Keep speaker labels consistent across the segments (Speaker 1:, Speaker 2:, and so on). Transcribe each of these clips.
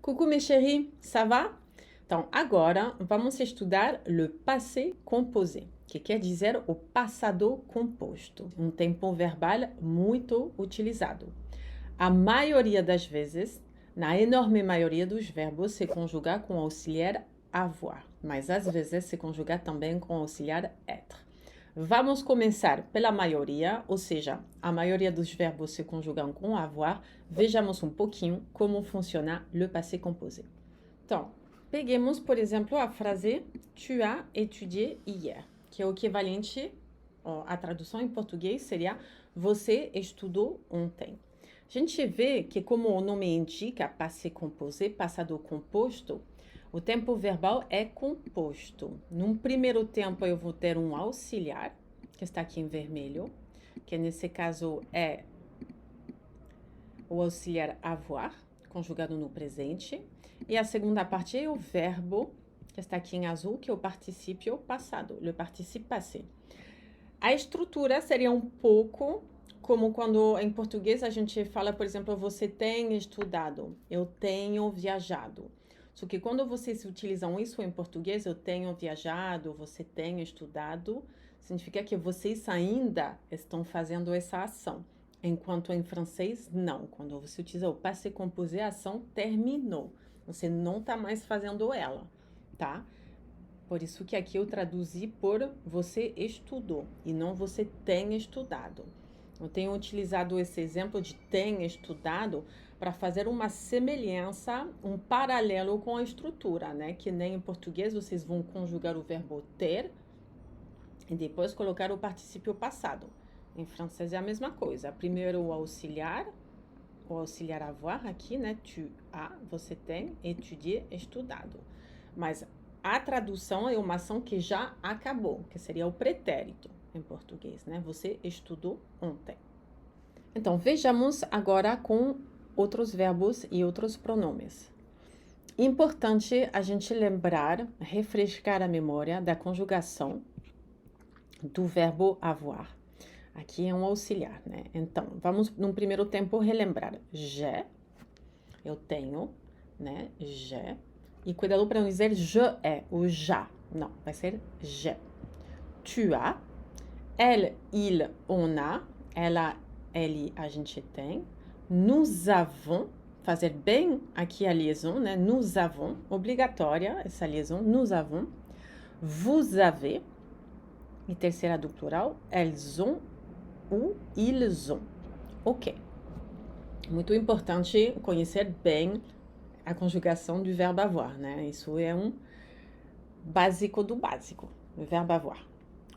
Speaker 1: Coucou mes chéris, ça va? Então, agora vamos estudar le passé composé, que quer dizer o passado composto, um tempo verbal muito utilizado. A maioria das vezes, na enorme maioria dos verbos, se conjuga com o auxiliar avoir, mas às vezes se conjuga também com o auxiliar être. Vamos começar pela maioria, ou seja, a maioria dos verbos se conjugam com avoir. Vejamos um pouquinho como funciona le passé composé. Então, peguemos, por exemplo, a frase tu as étudié hier, que é o equivalente, a tradução em português seria você estudou ontem. A gente vê que, como o nome indica, passé composé, passado composto, o tempo verbal é composto. Num primeiro tempo, eu vou ter um auxiliar, que está aqui em vermelho, que nesse caso é o auxiliar avoir, conjugado no presente. E a segunda parte é o verbo, que está aqui em azul, que é o particípio passado, le participe passé. A estrutura seria um pouco como quando em português a gente fala, por exemplo, você tem estudado, eu tenho viajado. Só que quando vocês utilizam isso em português, eu tenho viajado, você tem estudado, significa que vocês ainda estão fazendo essa ação. Enquanto em francês, não. Quando você utiliza o passé composé, a ação terminou. Você não está mais fazendo ela, tá? Por isso que aqui eu traduzi por você estudou e não você tem estudado. Eu tenho utilizado esse exemplo de tem estudado para fazer uma semelhança, um paralelo com a estrutura, né? Que nem em português vocês vão conjugar o verbo ter e depois colocar o particípio passado. Em francês é a mesma coisa. Primeiro o auxiliar avoir aqui, né? Tu as, você tem, étudié, estudado. Mas a tradução é uma ação que já acabou, que seria o pretérito em português, né? Você estudou ontem. Então, vejamos agora com outros verbos e outros pronomes. Importante a gente lembrar, refrescar a memória da conjugação do verbo avoir. Aqui é um auxiliar, né? Então, vamos, num primeiro tempo, relembrar. J'ai, eu tenho, né? J'ai. E cuidado para não dizer je ai, o já. Não, vai ser j'ai. Tu as. Elle, il, on a. Ela, ele, a gente tem. Nous avons. Fazer bem aqui a liaison, né? Nous avons. Obrigatória essa liaison. Nous avons. Vous avez. E terceira do plural. Elles ont ou ils ont. Ok. Muito importante conhecer bem a conjugação do verbo avoir, né? Isso é um básico do básico, o verbo avoir.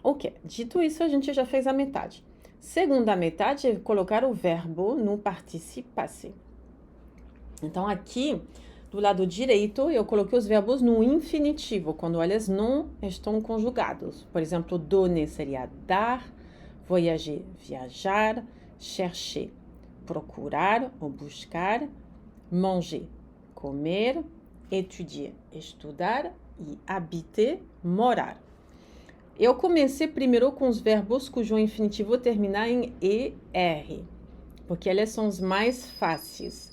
Speaker 1: Ok, dito isso, a gente já fez a metade. Segunda metade é colocar o verbo no participe passé. Então, aqui, do lado direito, eu coloquei os verbos no infinitivo, quando eles não estão conjugados. Por exemplo, donner seria dar, voyager, viajar, chercher, procurar ou buscar, manger, comer, étudier, estudar e habiter, morar. Eu comecei primeiro com os verbos cujo infinitivo termina em ER, porque eles são os mais fáceis.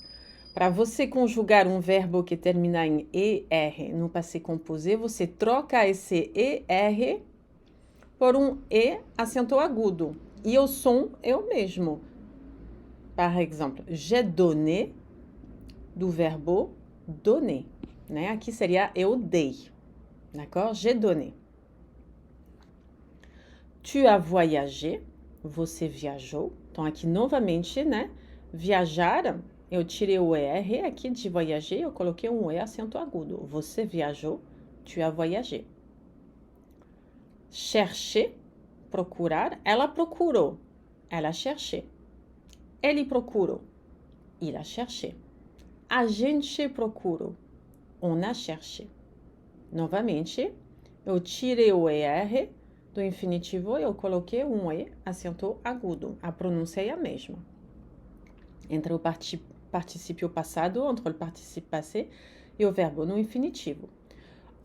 Speaker 1: Para você conjugar um verbo que termina em ER no passé composé, você troca esse ER por um E acento agudo. E o som é o mesmo. Par exemple, j'ai donné, do verbo donner, né? Aqui seria eu dei, d'accord? J'ai donné. Tu as voyagé, você viajou. Então, aqui novamente, né? Viajar, eu tirei o ER aqui de voyager, eu coloquei um E acento agudo. Você viajou, tu as voyagé. Chercher, procurar, ela procurou, ela cherché. Ele procurou, il a cherché. A gente procurou, on a cherché. Novamente, eu tirei o ER do infinitivo e eu coloquei um E acento agudo. A pronúncia é a mesma. Entre o particípio passado, entre o participe passé e o verbo no infinitivo.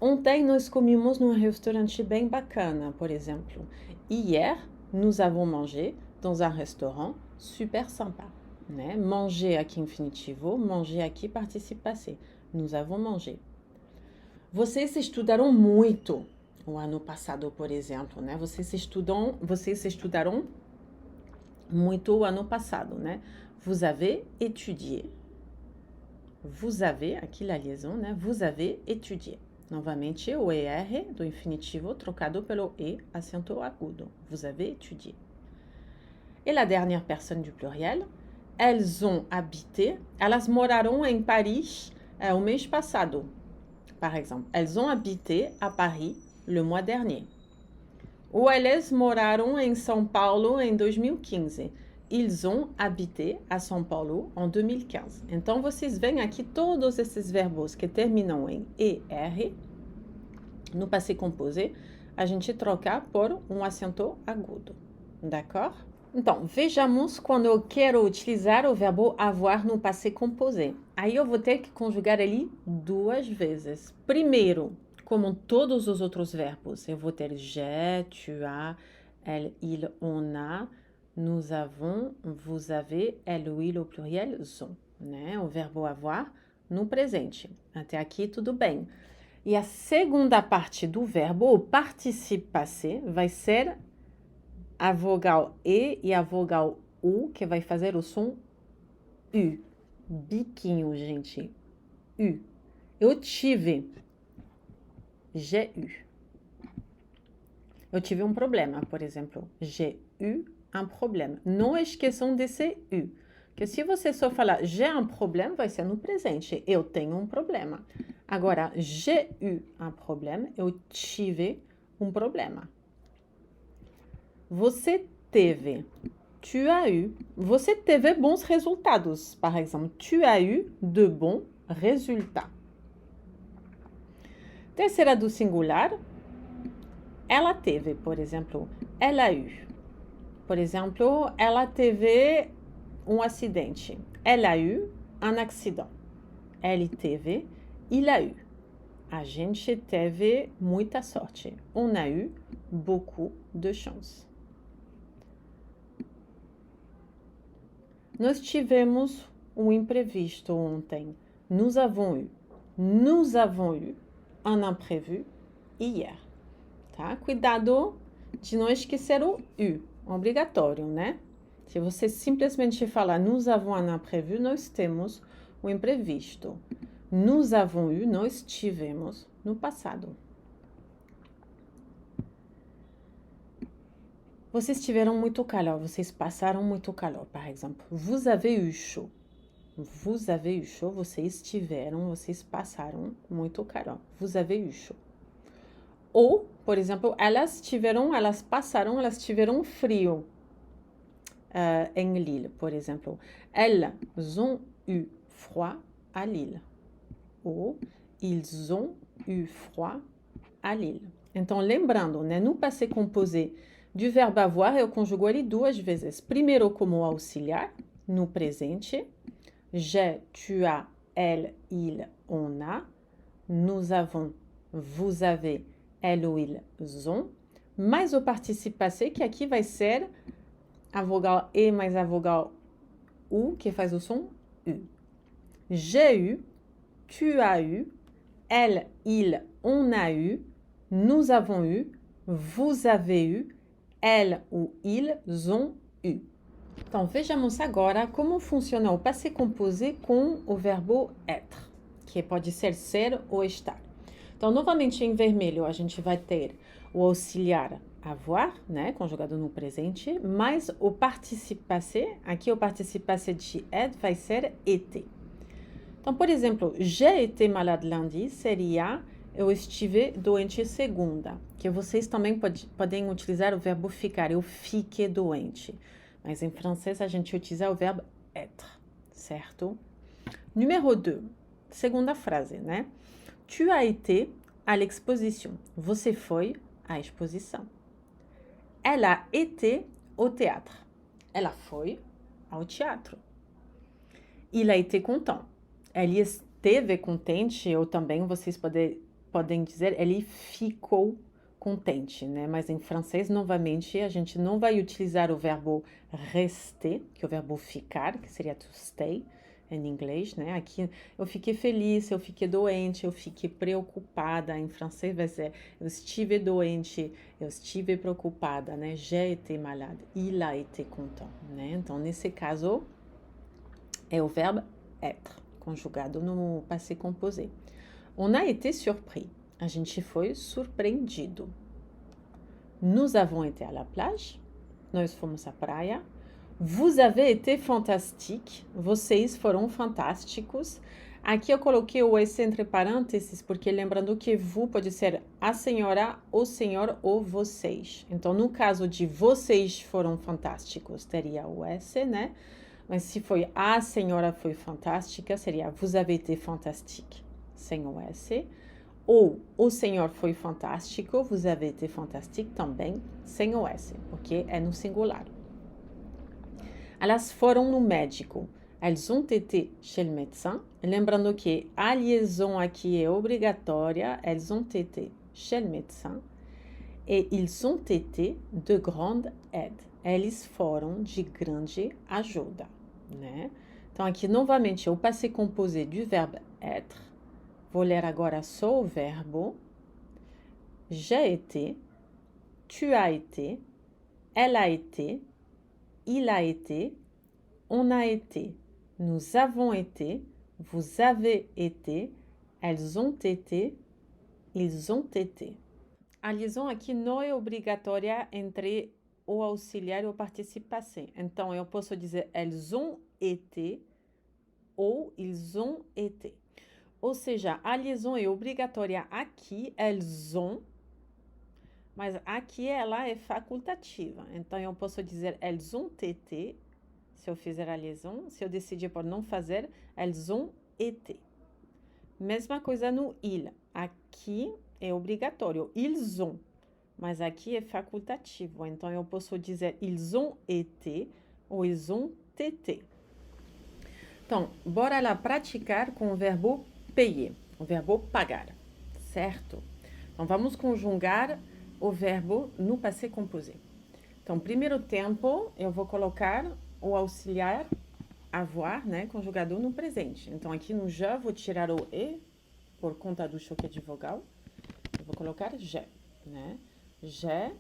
Speaker 1: Ontem nós comemos num restaurante bem bacana, por exemplo. Hier, nous avons mangé dans un restaurant super sympa. né? Manger aqui infinitivo, manger aqui participe passé. Nous avons mangé. Vocês estudaram muito o ano passado, por exemplo, né? Vocês estudaram muito o ano passado, né? Vous avez étudié. Vous avez, aqui a liaison, né? Vous avez étudié. Novamente, o ER do infinitivo trocado pelo E, acento agudo. Vous avez étudié. Et la dernière personne du pluriel, elles ont habité, elas moraram em Paris o mês passado. Par exemple, elles ont habité à Paris le mois dernier. Ou eles moraram em São Paulo em 2015. Ils ont habité à São Paulo en 2015. Então, vocês veem aqui todos esses verbos que terminam em ER, no passé composé, a gente troca por um acento agudo. D'accord? Então, vejamos quando eu quero utilizar o verbo avoir no passé composé. Aí eu vou ter que conjugar ele 2 vezes. Primeiro, como todos os outros verbos, eu vou ter j'ai, tu as, elle, il, on a, nous avons, vous avez, elle ou il au pluriel, sont, né? O verbo avoir no presente. Até aqui tudo bem. E a segunda parte do verbo, o participe passé, vai ser a vogal E a vogal U, que vai fazer o som U. Biquinho, gente. U. Eu tive. J'ai eu. Eu tive um problema, por exemplo. J'ai eu un problème. Não esqueçam desse U. Porque se você só falar j'ai un problème, vai ser no presente. Eu tenho um problema. Agora, j'ai eu un problème, eu tive um problema. Você teve. Tu as eu. Você teve bons resultados. Par exemple, tu as eu de bons résultats. Terceira do singular. Ela teve, por exemplo, elle a eu. Por exemplo, ela teve um acidente. Elle a eu un accident. Ele teve, il a eu. A gente teve muita sorte. On a eu beaucoup de chance. Nós tivemos um imprevisto ontem. Nous avons eu. Nous avons eu un imprévu hier. Tá? Cuidado de não esquecer o U. Obrigatório, né? Se você simplesmente falar nous avons un imprévu, nós temos um imprevisto. Nous avons eu, nós tivemos no passado. Vocês tiveram muito calor, vocês passaram muito calor, por exemplo. Vous avez eu chaud. Vous avez eu chaud, vocês passaram muito calor. Vous avez eu chaud. Ou, por exemplo, elas tiveram frio em Lille, por exemplo. Elles ont eu froid à Lille. Ou, ils ont eu froid à Lille. Então, lembrando, né, no passé composé do verbo avoir, eu conjugo ele 2 vezes. Primeiro como auxiliar, no presente. J'ai, tu as, elle, il, on a. Nous avons, vous avez, elle ou ils ont. Mais o participe passé, que aqui vai ser a vogal E mais a vogal U, que faz o som U. J'ai eu, tu as eu, elle, il, on a eu, nous avons eu, vous avez eu, elles ou ils ont eu. Então, vejamos agora como funciona o passé composé com o verbo être, que pode ser ou estar. Então, novamente em vermelho, a gente vai ter o auxiliar avoir, né, conjugado no presente, mais o participe passé, aqui o participe passé de être vai ser été. Então, por exemplo, j'ai été malade lundi seria eu estive doente segunda, que vocês também podem utilizar o verbo ficar, eu fiquei doente. Mas em francês a gente utiliza o verbo être, certo? Número 2, segunda frase, né? Tu as été à l'exposition. Você foi à exposição. Elle a été au théâtre. Ela foi ao teatro. Il a été content. Ele esteve contente, ou também vocês podem dizer, ele ficou contente, né? Mas em francês, novamente, a gente não vai utilizar o verbo rester, que é o verbo ficar, que seria to stay em inglês, né? Aqui eu fiquei feliz, eu fiquei doente, eu fiquei preocupada. Em francês vai ser eu estive doente, eu estive preocupada, né? J'ai été malade, il a été content, né? Então, nesse caso, é o verbo être, conjugado no passé composé. On a été surpris. A gente foi surpreendido. Nous avons été à la plage. Nós fomos à praia. Vous avez été fantastique. Vocês foram fantásticos. Aqui eu coloquei o esse entre parênteses, porque lembrando que vous pode ser a senhora, o senhor ou vocês. Então, no caso de vocês foram fantásticos, teria o esse, né? Mas se foi a senhora foi fantástica, seria vous avez été fantastique, sem o esse. Ou o senhor foi fantástico, vous avez été fantastique também, sem o S, porque é no singular. Elas foram no médico. Elles ont été chez le médecin. Lembrando que a liaison aqui é obrigatória. Elles ont été chez le médecin. Et ils ont été de grande aide. Eles foram de grande ajuda, né? Então, aqui, novamente, o passé composé du verbe être. Vou ler agora só o verbo. J'ai été, tu as été, elle a été, il a été, on a été, nous avons été, vous avez été, elles ont été, ils ont été. A liaison aqui não é obrigatória entre o auxiliar e o participe passé. Então, eu posso dizer elles ont été ou ils ont été. Ou seja, a liaison é obrigatória aqui, elles ont, mas aqui ela é facultativa. Então, eu posso dizer elles ont été, se eu fizer a liaison. Se eu decidir por não fazer, elles ont été. Mesma coisa no il. Aqui é obrigatório, ils ont, mas aqui é facultativo. Então, eu posso dizer ils ont été ou ils ont été. Então, bora lá praticar com o verbo payer, o verbo pagar, certo? Então, vamos conjugar o verbo no passé composé. Então, primeiro tempo, eu vou colocar o auxiliar avoir, né, conjugador no presente. Então, aqui no já, vou tirar o e, por conta do choque de vogal. Eu vou colocar j'ai, né? J'ai.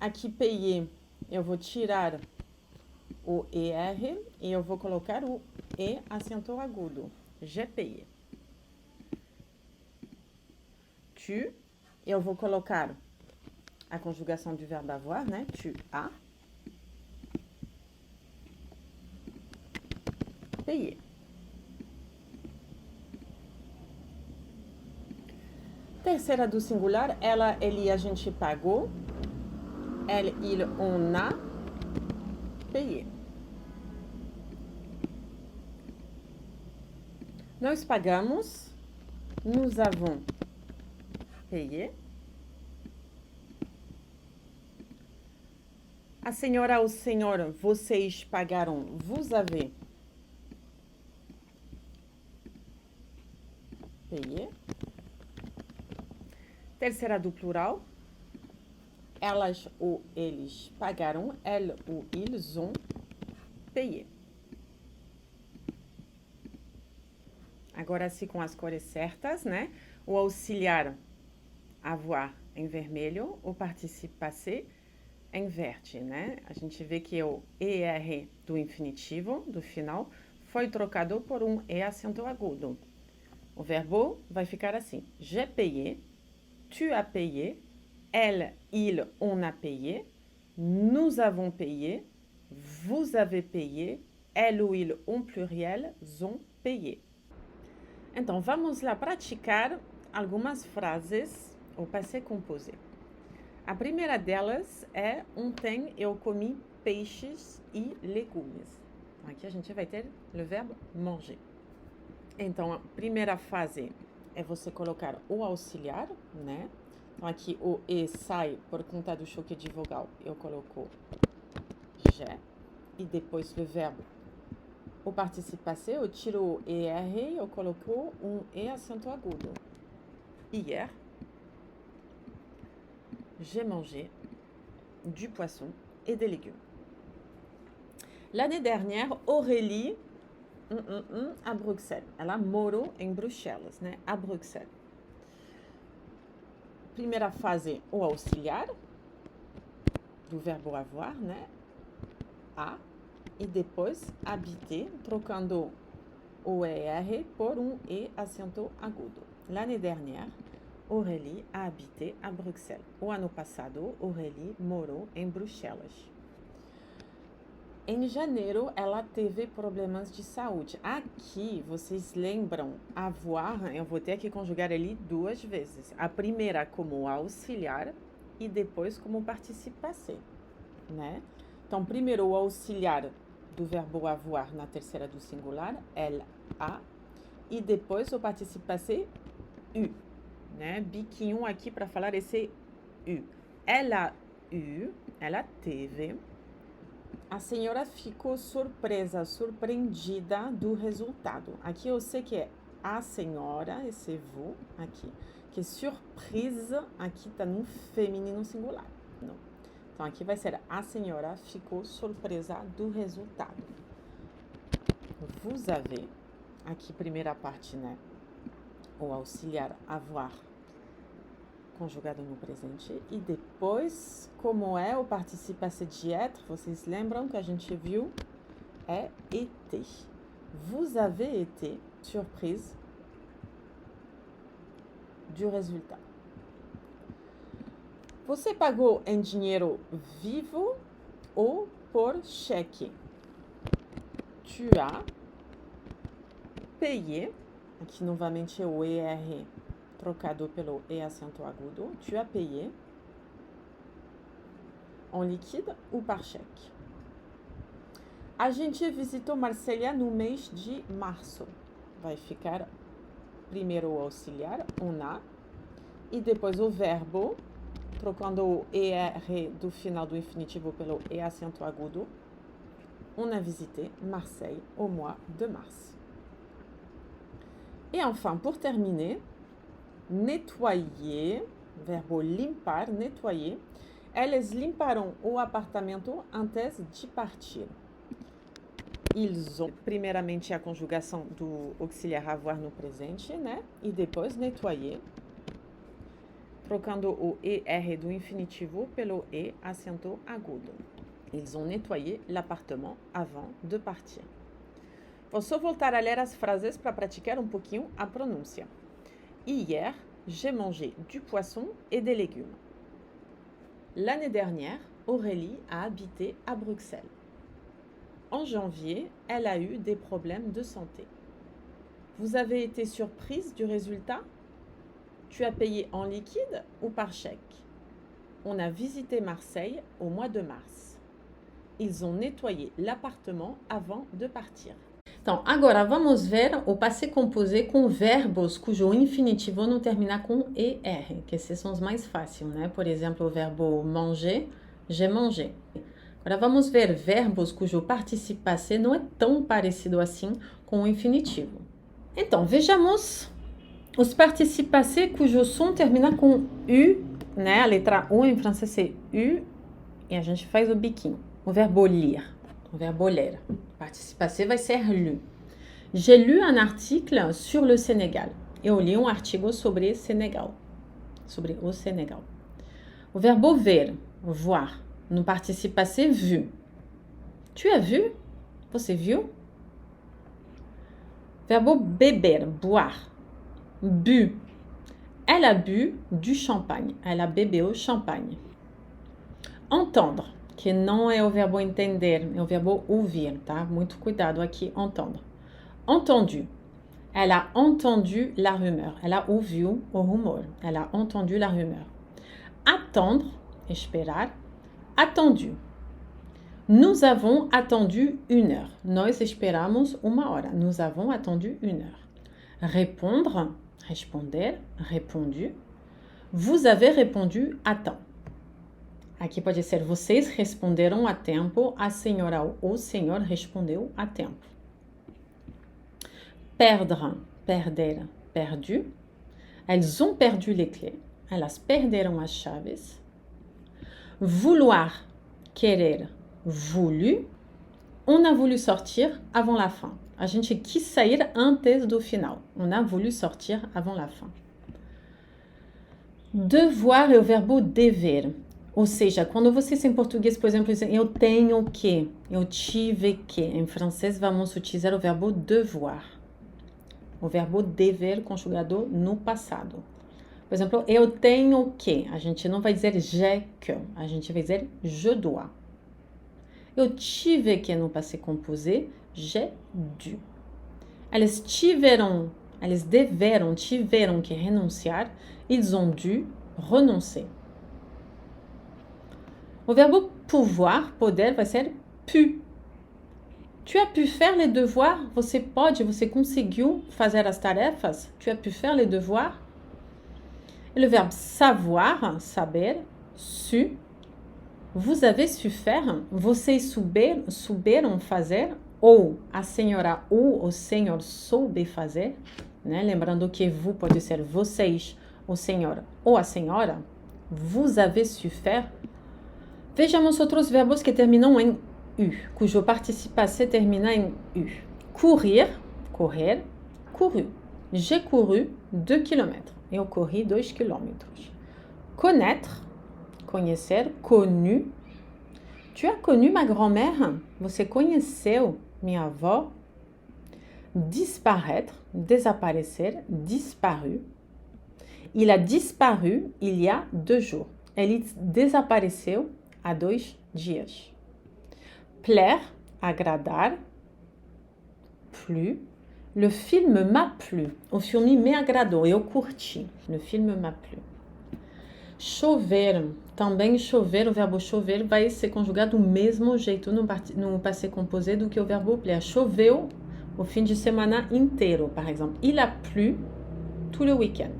Speaker 1: Aqui, payer, eu vou tirar o ER e eu vou colocar o E acento agudo. J'ai payé. Tu, eu vou colocar a conjugação do verbo avoir, né? Tu as payé. Terceira do singular, ela, ele, a gente pagou. Elle, il, on a payé. Nós pagamos, nous avons payé. A senhora, o senhor, vocês pagaram, vous avez payé. Terceira do plural, elas ou eles pagaram, elles ou ils ont payé. Agora, assim, com as cores certas, né? O auxiliar avoir em vermelho, o participe passé em verde, né? A gente vê que o ER do infinitivo, do final, foi trocado por um E acento agudo. O verbo vai ficar assim. J'ai payé, tu as payé, elle, il, on a payé, nous avons payé, vous avez payé, elle ou il, on pluriel, ont payé. Então, vamos lá praticar algumas frases ao passé composé. A primeira delas é ontem eu comi peixes e legumes. Aqui a gente vai ter o verbo manger. Então, a primeira fase é você colocar o auxiliar, né? Então, aqui o E sai por conta do choque de vogal. Eu coloco j'ai. E depois o verbo. O participe passé, eu tiro o ER e eu coloco um E acento agudo. Hier. j'ai mangé du poisson et des légumes. L'année dernière, Aurélie, à Bruxelles. Ela morou em Bruxelas, né? A Bruxelles. Primeira fase, o auxiliar, do verbo avoir, né? A. E depois, habiter, trocando o ER por E acento agudo. L'année dernière, Aurélie a habité à Bruxelles. O ano passado, Aurélie morou em Bruxelas. Em janeiro, ela teve problemas de saúde. Aqui, vocês lembram, avoir, eu vou ter que conjugar ali 2 vezes. A primeira como auxiliar e depois como participe passé, né? Então, primeiro o auxiliar do verbo avoir na terceira do singular, elle a, e depois o participe passé, eu, né? Biquinho aqui para falar esse eu. Ela eu, ela teve. A senhora ficou surpresa, surpreendida do resultado. Aqui eu sei que é a senhora, esse vous aqui, que surprise, aqui está no feminino singular. Não. Então aqui vai ser a senhora ficou surpresa do resultado. Vous avez, aqui primeira parte, né? O auxiliar avoir conjugado no presente, e depois, como é o participe passé de être, vocês lembram que a gente viu? É été. Vous avez été surprise du résultat. Você pagou em dinheiro vivo ou por cheque? Tu as payé, aqui novamente o ER trocado pelo E acento agudo, tu as payé en liquide ou par cheque. A gente visitou Marselha no mês de março. Vai ficar primeiro o auxiliar, on a, e depois o verbo, trocando o ER do final do infinitivo pelo E acento agudo. On a visité Marseille au mois de mars. Et enfin, pour terminer, nettoyer, verbo limpar, nettoyer. Eles limparam o apartamento antes de partir. Ils ont, primeiramente, a conjugação do auxiliar avoir no presente, né? E depois nettoyer, trocando o ER do infinitivo pelo E acento agudo. Ils ont nettoyé l'appartement avant de partir. Vou só voltar a ler as frases para praticar um pouquinho a pronúncia. Hier, j'ai mangé du poisson et des légumes. L'année dernière, Aurélie a habité à Bruxelles. En janvier, elle a eu des problèmes de santé. Vous avez été surprise du résultat? Tu as payé en liquide ou par chèque? On a visité Marseille au mois de mars. Ils ont nettoyé l'appartement avant de partir. Então, agora vamos ver o passé composé com verbos cujo infinitivo não termina com ER, que esses são os mais fáceis, né? Por exemplo, o verbo manger, j'ai mangé. Agora vamos ver verbos cujo participe passé não é tão parecido assim com o infinitivo. Então, vejamos os participes passés cujo som termina com U, né? A letra U em francês é U, e a gente faz o biquinho. O verbo lire, o verbo ler. O participe passé vai ser lu. J'ai lu un article sur le Sénégal. Eu li um artigo sobre Senegal, sobre o Senegal. O verbo ver, voir. No participe passé, vu. Tu as vu? Você viu? Verbo beber, boire. Bu. Elle a bu du champagne. Ela bebeu champagne. Entendre, que não é o verbo entender, é o verbo ouvir, tá? Muito cuidado aqui, entendre. Entendu. Elle a entendu la rumeur. Ela ouviu o rumor. Elle a entendu la rumeur. Attendre, esperar. Attendu. Nous avons attendu 1 heure. Nós esperamos 1 hora. Nous avons attendu 1 heure. Répondre, responder, répondu. Vous avez répondu à temps. Aqui pode ser vocês responderam a tempo, a senhora ou o senhor respondeu a tempo. Perdre, perder, perdu. Elles ont perdu les clés. Elas perderam as chaves. Vouloir, querer, voulu. On a voulu sortir avant la fin. A gente quis sair antes do final. On a voulu sortir avant la fin. Devoir é o verbo dever. Ou seja, quando vocês em português, por exemplo, dizem eu tenho que, eu tive que. Em francês, vamos utilizar o verbo devoir. O verbo dever conjugado no passado. Por exemplo, eu tenho que. A gente não vai dizer j'ai que. A gente vai dizer je dois. Eu tive que no passé composé, j'ai dû. Eles tiveram que renunciar. Ils ont dû renoncer. O verbo pouvoir, poder, vai ser pu. Tu as pu faire les devoirs? Você conseguiu fazer as tarefas? Tu as pu faire les devoirs? E o verbo savoir, saber, su. Vous avez su faire? Vocês souberam fazer? Ou a senhora ou o senhor soube fazer? Né? Lembrando que vous pode ser vocês, o senhor ou a senhora. Vous avez su faire? Vejamos outros verbos que terminam em U, cujo participé termina em U. Courir, correr, couru. J'ai couru 2 km. Eu corri 2 km. Connaître, conhecer, connu. Tu as connu ma grand-mère? Você conheceu minha avó? Disparaître, desaparecer, disparu. Il a disparu il y a 2 jours. Ele desapareceu há 2 dias. Plaire, agradar, plu. Le film m'a plu. O filme me agradou, eu curti. Le film m'a plu. Chover, também chover, o verbo chover vai ser conjugado do mesmo jeito no passé composé do que o verbo plaire. Choveu o fim de semana inteiro, par exemple. Il a plu tout le week-end.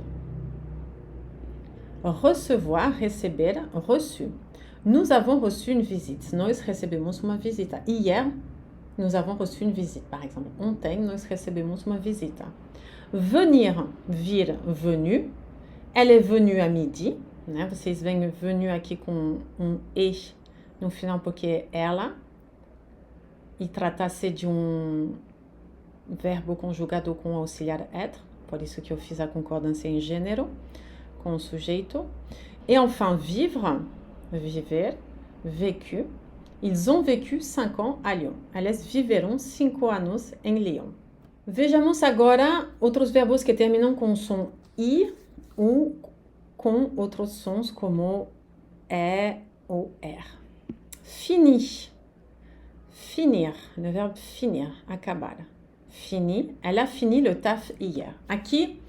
Speaker 1: Recevoir, receber, reçu. Nous avons reçu une visite. Nós recebemos uma visita. Hier, nous avons reçu une visite, par exemple. Ontem, nós recebemos uma visita. Venir, vir, venu. Elle est venue à midi. Né? Vocês veem venu aqui com e no final porque é ela. E trata-se de verbo conjugado com auxiliar être. Por isso que eu fiz a concordância em gênero com o sujeito. Et enfin, vivre, viver, vécu. Ils ont vécu 5 ans à Lyon. Eles viveram 5 anos em Lyon. Vejamos agora outros verbos que terminam com o som I ou com outros sons como E ou R. Fini. Finir. Le verbe finir, acabar. Fini. Elle a fini le taf hier. Aqui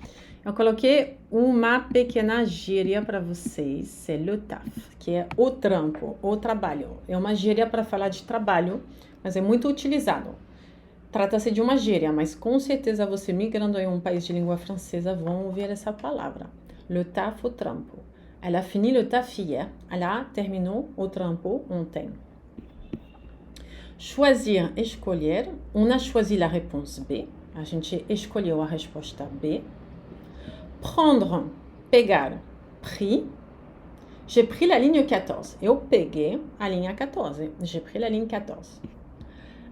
Speaker 1: eu coloquei uma pequena gíria para vocês, c'est le taf, que é o trampo, o trabalho. É uma gíria para falar de trabalho, mas é muito utilizado. Trata-se de uma gíria, mas com certeza você migrando em um país de língua francesa vão ouvir essa palavra. Le taf, o trampo. Elle a fini le taf hier. Ela terminou o trampo ontem. Choisir, escolher. On a choisi la réponse B. A gente escolheu a resposta B. Prendre, pegar, pris. J'ai pris la ligne 14. Eu peguei a linha 14. J'ai pris la ligne 14.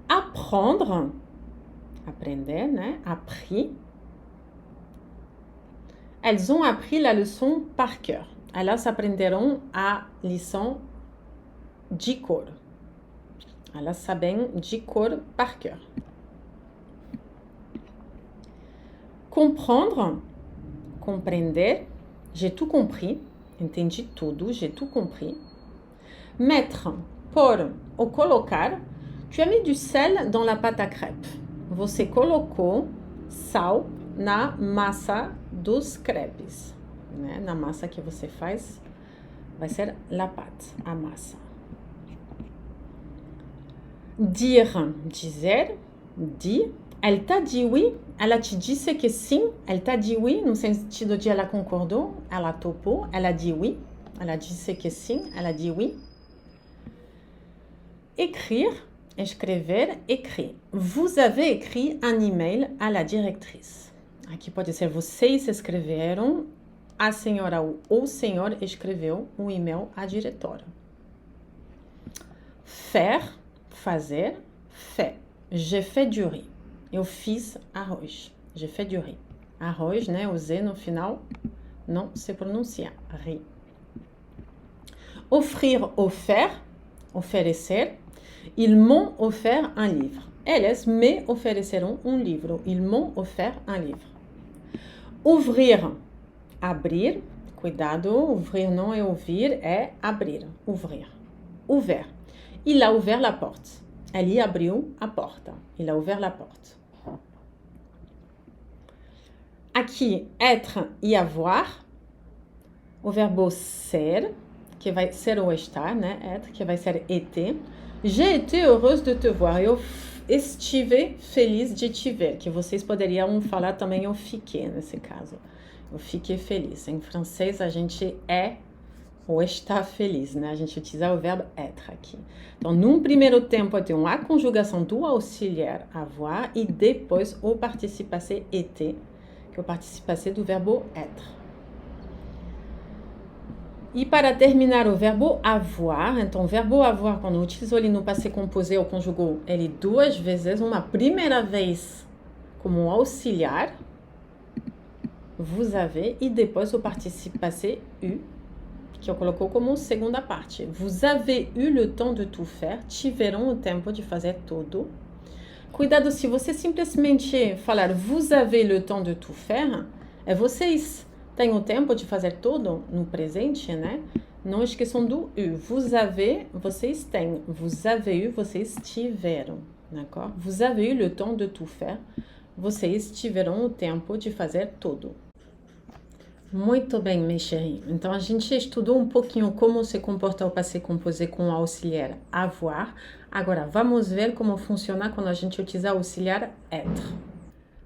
Speaker 1: Apprendre, aprender, né? Appris. Elles ont appris la leçon par cœur. Elas aprenderam a lição de cor. Elas sabem de cor par cœur. Comprendre, compreender. J'ai tout compris. Entendi tudo, j'ai tout compris. Mettre, pôr ou colocar. Tu as mis du sel dans la pâte à crêpes. Você colocou sal na massa dos crepes. Né? Na massa que você faz, vai ser la pâte, a massa. Dire, dizer, dit. Elle t'a dit oui. Ela te disse que sim. Elle t'a dit oui, no sentido de ela concordou, ela topou, ela dit oui. Ela disse que sim, ela dit oui. Écrire, escrever, écrit. Vous avez écrit un email à la directrice. Aqui pode ser vocês escreveram, a senhora ou o senhor escreveu um e-mail à diretora. Faire, fazer, fait. J'ai fait du riz. Eu fiz arroz. J'ai fait du riz. Arroz, né? O Z no final não se pronuncia. Riz. Offrir, offert, oferecer. Ils m'ont offert un livre. Eles me ofereceram um livro. Ils m'ont offert un livre. Ouvrir, abrir. Cuidado, ouvrir não é ouvir, é abrir. Ouvrir. Ouvert. Il a ouvert la porte. Ele abriu a porta. Il a ouvert la porte. Aqui, être e avoir. O verbo ser, que vai ser ou estar, né? Être, que vai ser été. J'ai été heureuse de te voir. Eu estive feliz de te ver. Que vocês poderiam falar também eu fiquei, nesse caso. Eu fiquei feliz. Em francês, a gente é ou está feliz, né? A gente utiliza o verbo être aqui. Então, num primeiro tempo, tem a conjugação do auxiliar avoir e depois o participe passé été, que é o participe passé do verbo être. E para terminar, o verbo avoir. Então, o verbo avoir, quando utilizou ele no passé composé ou conjugou ele duas vezes, uma primeira vez como auxiliar, vous avez, e depois o participe passé eu, que eu colocou como segunda parte. Vous avez eu le temps de tout faire. Tiveram o tempo de fazer tudo. Cuidado, se você simplesmente falar vous avez le temps de tout faire, é vocês têm o tempo de fazer tudo no presente, né? Não esqueçam do eu. Vous avez, vocês têm. Vous avez eu, vocês tiveram. D'accord? Vous avez eu le temps de tout faire. Vocês tiveram o tempo de fazer tudo. Muito bem, mes chéris. Então, a gente estudou um pouquinho como se comporta o passé composé com o auxiliar avoir. Agora, vamos ver como funciona quando a gente utiliza o auxiliar être.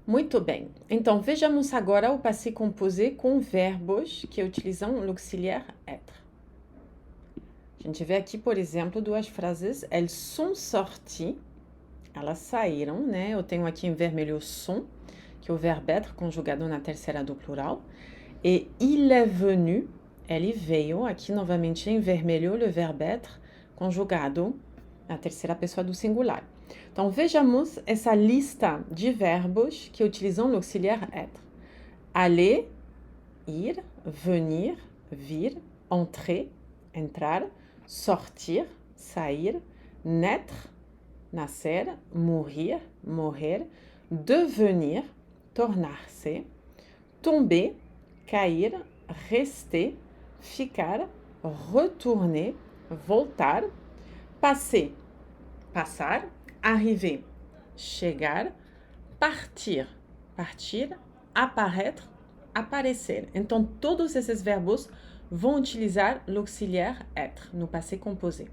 Speaker 1: Muito bem. Então, vejamos agora o passé composé com verbos que utilizam o auxiliar être. A gente vê aqui, por exemplo, duas frases. Elles sont sorties. Elas saíram, né? Eu tenho aqui em vermelho sont, que é o verbo être conjugado na terceira do plural. Et il est venu, ele veio, aqui novamente em vermelho, o verbo être, conjugado na terceira pessoa do singular. Então, vejamos essa lista de verbos que utilizam o auxiliar être. Aller, ir, venir, vir, entrer, entrar, sortir, sair, naître, nascer, mourir, morrer, devenir, tornar-se, tomber, cair, rester, ficar, retourner, voltar, passer, passar, arriver, chegar, partir, partir, apparaître, aparecer. Então, todos esses verbos vão utilizar l'auxiliar être no passé composé.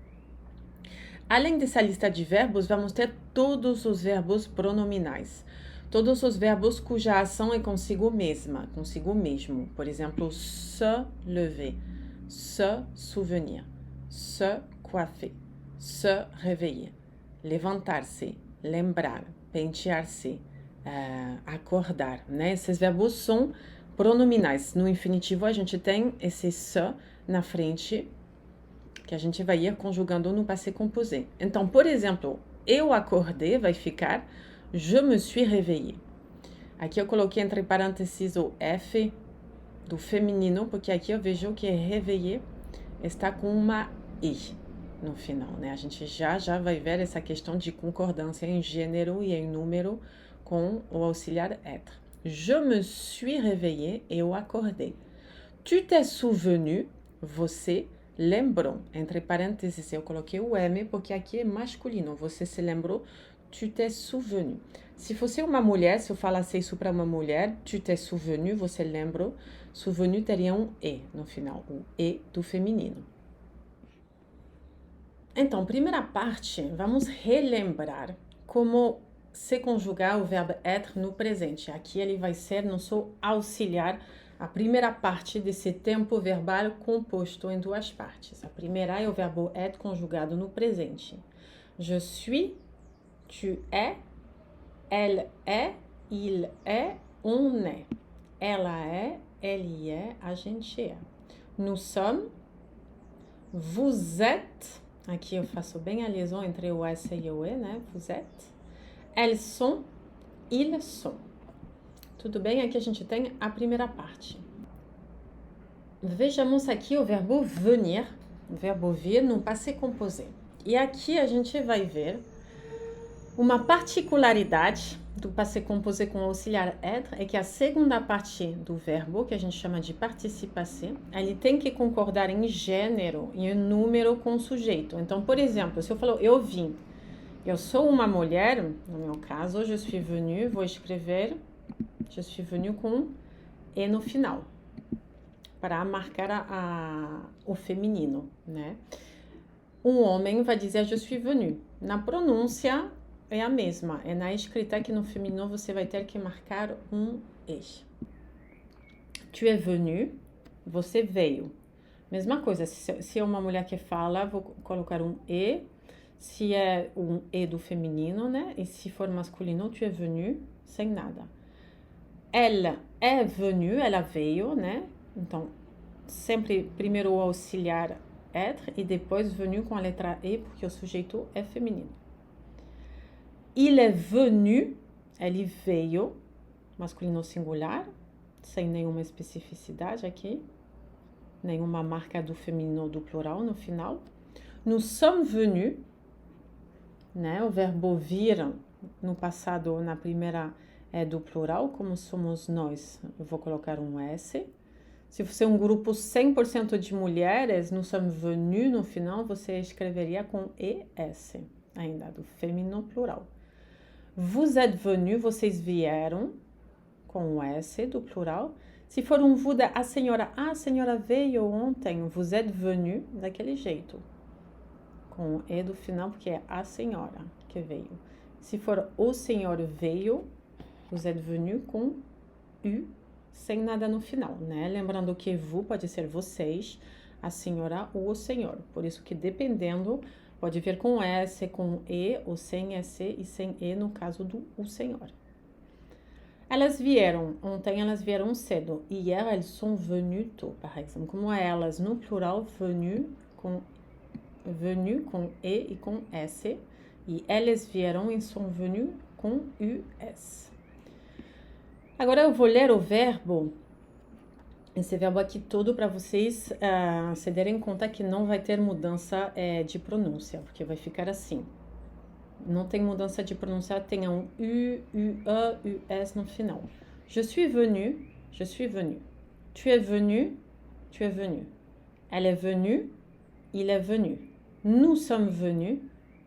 Speaker 1: Além dessa lista de verbos, vamos ter todos os verbos pronominais. Todos os verbos cuja ação é consigo mesma, consigo mesmo. Por exemplo, se lever, se souvenir, se coiffer, se réveiller, levantar-se, lembrar, pentear-se, acordar, né? Esses verbos são pronominais. No infinitivo, a gente tem esse se na frente, que a gente vai ir conjugando no passé composé. Então, por exemplo, eu acordei vai ficar je me suis réveillée. Aqui eu coloquei entre parênteses o F do feminino, porque aqui eu vejo que réveiller está com uma I no final, né? A gente já vai ver essa questão de concordância em gênero e em número com o auxiliar être. Je me suis réveillée, eu acordei. Tu t'es souvenu, você lembrou. Entre parênteses eu coloquei o M, porque aqui é masculino. Você se lembrou, tu t'es souvenu. Se fosse uma mulher, se eu falasse isso para uma mulher, tu t'es souvenu, você lembrou. Souvenu teria um E no final, o E do feminino. Então, primeira parte, vamos relembrar como se conjugar o verbo être no presente. Aqui ele vai ser nosso auxiliar, a primeira parte desse tempo verbal composto em duas partes. A primeira é o verbo être conjugado no presente. Je suis, tu es, elle est, il est, on est. Ela é, ele é, a gente é. Nous sommes, vous êtes, Aqui eu faço bem a liaison entre o S e o E, né? Vous êtes. Elles sont, ils sont. Tudo bem? Aqui a gente tem a primeira parte. Vejamos aqui o verbo venir, o verbo vir no passé composé. E aqui a gente vai ver uma particularidade do passé composé com auxiliar être é que a segunda parte do verbo, que a gente chama de participe passé, ele tem que concordar em gênero e em número com o sujeito. Então, por exemplo, se eu falo eu vim, eu sou uma mulher, no meu caso, je suis venue, vou escrever je suis venue com e no final, para marcar o feminino, né? Um homem vai dizer je suis venu. Na pronúncia é a mesma, é na escrita que no feminino você vai ter que marcar um e. Tu es venu, você veio. Mesma coisa, se é uma mulher que fala, vou colocar um e. Se é um e do feminino, né? E se for masculino, tu es venu, sem nada. Elle est venue, ela veio, né? Então, sempre primeiro o auxiliar être e depois venu com a letra E, porque o sujeito é feminino. Il est venu, ele veio, masculino singular, sem nenhuma especificidade aqui, nenhuma marca do feminino ou do plural no final. Nous sommes venus, né? O verbo vir no passado, na primeira é do plural, como somos nós, eu vou colocar um S. Se você é um grupo 100% de mulheres, nous sommes venus no final, você escreveria com ES, ainda do feminino plural. Vous êtes venus, vocês vieram, com o S do plural. Se for um vous, a senhora veio ontem, vous êtes venu, daquele jeito. Com o E do final, porque é a senhora que veio. Se for o senhor veio, vous êtes venu com U, sem nada no final, né? Lembrando que vous pode ser vocês, a senhora ou o senhor. Por isso que dependendo, pode vir com S, com E, ou sem S e sem E no caso do o senhor. Elas vieram, ontem elas vieram cedo. Hier, elles sont venues tôt, par exemple. Como elas, no plural, venu com E e com S. E eles vieram e sont venues com US. Agora eu vou ler o verbo, esse verbo aqui todo para vocês se derem conta que não vai ter mudança de pronúncia, porque vai ficar assim. Não tem mudança de pronúncia, tem um U, UE, US no final. Je suis venu, je suis venu. Tu es venu, tu es venu. Elle est venue, il est venu. Nous sommes venus,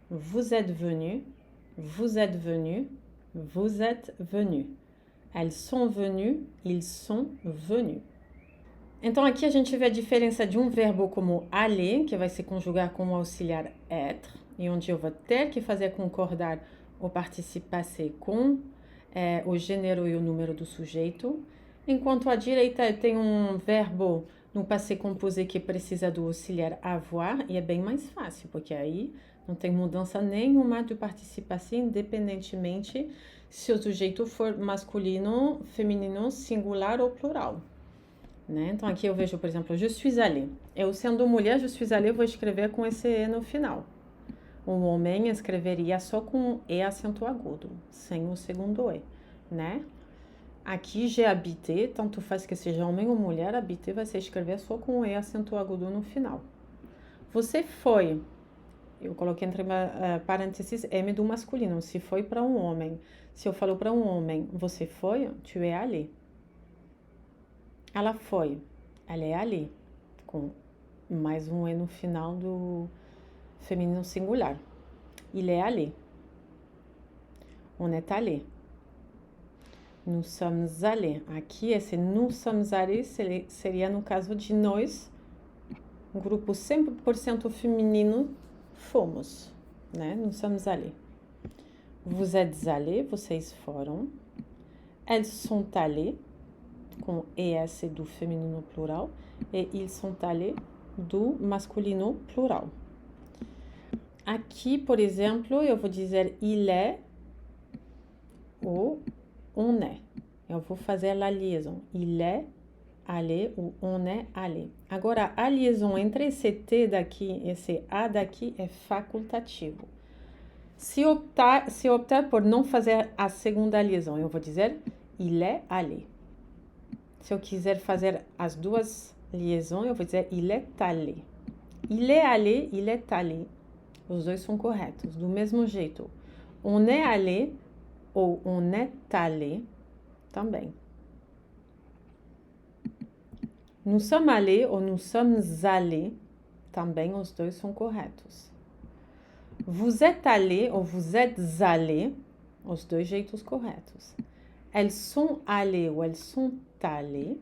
Speaker 1: vous êtes venus, vous êtes venus, vous êtes venus. Elles sont venues, ils sont venus. Então, aqui a gente vê a diferença de um verbo como aller, que vai se conjugar com o auxiliar être, e onde eu vou ter que fazer concordar o participe passé com o gênero e o número do sujeito. Enquanto à direita tem um verbo no passé composé que precisa do auxiliar avoir, e é bem mais fácil, porque aí não tem mudança nenhuma do participe passé, independentemente se o sujeito for masculino, feminino, singular ou plural. Né? Então, aqui eu vejo, por exemplo, je suis allé. Eu, sendo mulher, je suis allé, vou escrever com esse E no final. Um homem escreveria só com E acento agudo, sem o segundo E, né? Aqui, j'ai habité, tanto faz que seja homem ou mulher, habité vai ser escrever só com o E acento agudo no final. Você foi, eu coloquei entre parênteses M do masculino, se foi para um homem. Se eu falo para um homem, você foi, tu es allé. Ela foi, elle est allée, com mais um E no final do feminino singular. Il est allé. On est allé. Nous sommes allés. Aqui, esse nous sommes allés seria no caso de nós, um grupo 100% feminino, fomos, né? Nous sommes allés. Vous êtes allés, vocês foram. Elles sont allées, com ES do feminino plural, e ils sont allés do masculino plural. Aqui, por exemplo, eu vou dizer il est ou on est. Eu vou fazer a liaison. Il est allé ou on est allé. Agora, a liaison entre esse T daqui e esse A daqui é facultativo. Se optar por não fazer a segunda liaison, eu vou dizer il est allé. Se eu quiser fazer as duas liaisons, eu vou dizer il est allé. Il est allé, il est allé. Os dois são corretos. Do mesmo jeito, on est allé ou on est allé também. Nous sommes allés ou nous sommes allés também, os dois são corretos. Vous êtes allé ou vous êtes allés, os dois jeitos corretos. Elles sont allées ou elles sont allées,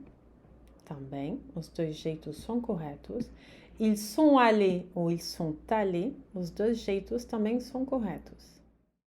Speaker 1: também, os dois jeitos são corretos. Ils sont allés ou ils sont allés, os dois jeitos também são corretos.